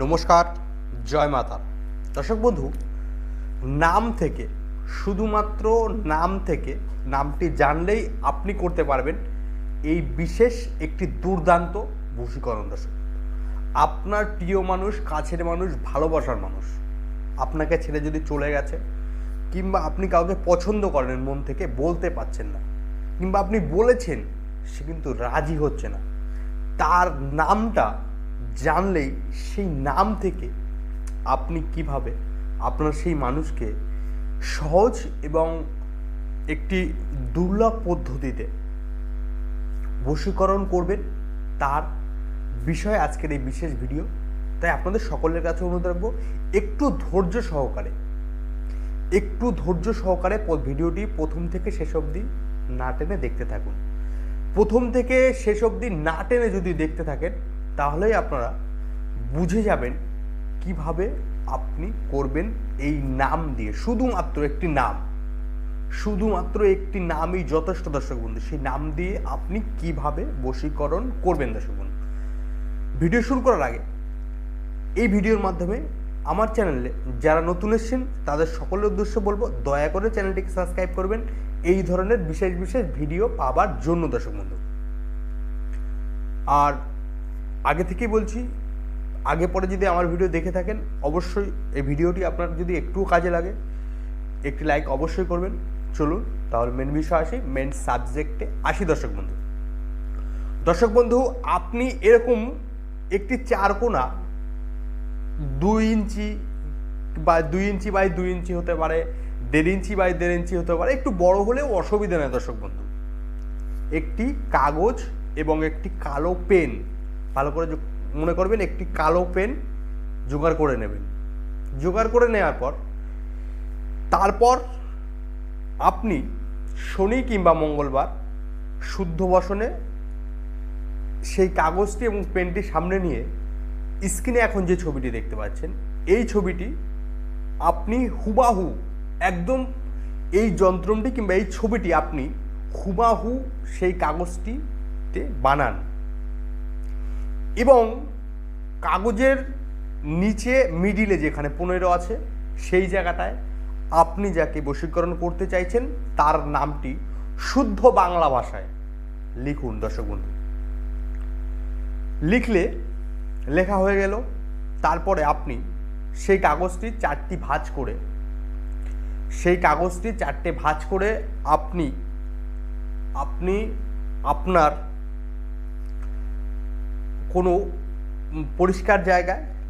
নমস্কার, জয় মাতা। দর্শক বন্ধু, নাম থেকে, শুধুমাত্র নাম থেকে, নামটি জানলেই আপনি করতে পারবেন এই বিশেষ একটি দুর্দান্ত বশীকরণ। দর্শক, আপনার প্রিয় মানুষ, কাছের মানুষ, ভালোবাসার মানুষ আপনাকে ছেড়ে যদি চলে গেছে, কিংবা আপনি কাউকে পছন্দ করেন মন থেকে, বলতে পারছেন না, কিংবা আপনি বলেছেন সে কিন্তু রাজি হচ্ছে না, তার নামটা জানলেই সেই নাম থেকে আপনি কিভাবে আপনার সেই মানুষকে সহজ এবং একটি দুর্লভ পদ্ধতিতে বশীকরণ করবেন, তার বিষয়ে আজকের এই বিশেষ ভিডিও। তাই আপনাদের সকলের কাছে অনুরোধ রাখবো, একটু ধৈর্য সহকারে ভিডিওটি প্রথম থেকে শেষ অবধি না টেনে দেখতে থাকুন। প্রথম থেকে শেষ অবধি না টেনে যদি দেখতে থাকেন, তাহলেই আপনারা বুঝে যাবেন কিভাবে আপনি করবেন এই নাম দিয়ে। শুধুমাত্র একটি নামই যথেষ্ট। দর্শক বন্ধু, সেই নাম দিয়ে আপনি কিভাবে বশীকরণ করবেন। দর্শক বন্ধু, ভিডিও শুরু করার আগে এই ভিডিওর মাধ্যমে আমার চ্যানেলে যারা নতুন এসেছেন তাদের সকলের উদ্দেশ্যে বলবো, দয়া করে চ্যানেলটিকে সাবস্ক্রাইব করবেন এই ধরনের বিশেষ ভিডিও পাবার জন্য। দর্শক বন্ধু, আর আগে থেকেই বলছি, আগে পরে যদি আমার ভিডিও দেখে থাকেন, অবশ্যই এই ভিডিওটি আপনার যদি একটুও কাজে লাগে, একটি লাইক অবশ্যই করবেন। চলুন তাহলে মেন বিষয় আসি, মেন সাবজেক্টে আসি। দর্শক বন্ধু, আপনি এরকম একটি চারকোনা 2 ইঞ্চি বা 2 ইঞ্চি বাই 2 ইঞ্চি হতে পারে, 1.5 ইঞ্চি বাই 1.5 ইঞ্চি হতে পারে, একটু বড় হলেও অসুবিধা নেই। দর্শক বন্ধু, একটি কাগজ এবং একটি কালো পেন, ভালো করে মনে করবেন, একটি কালো পেন জোগাড় করে নেবেন। জোগাড় করে নেওয়ার পর তারপর আপনি শনি কিংবা মঙ্গলবার শুদ্ধ বসনে সেই কাগজটি এবং পেনটি সামনে নিয়ে স্ক্রিনে এখন যে ছবিটি দেখতে পাচ্ছেন, এই ছবিটি আপনি হুবাহু একদম এই যন্ত্রটি কিংবা এই ছবিটি আপনি হুবাহু সেই কাগজটিতে বানান এবং কাগজের নিচে মিডিলে যেখানে 15 আছে, সেই জায়গাটায় আপনি যাকে বশীকরণ করতে চাইছেন তার নামটি শুদ্ধ বাংলা ভাষায় লিখুন। দর্শক বন্ধু, লেখা হয়ে গেল। তারপরে আপনি সেই কাগজটি 4টি ভাঁজ করে আপনি আপনার কোনো পরিষ্কার জায়গায়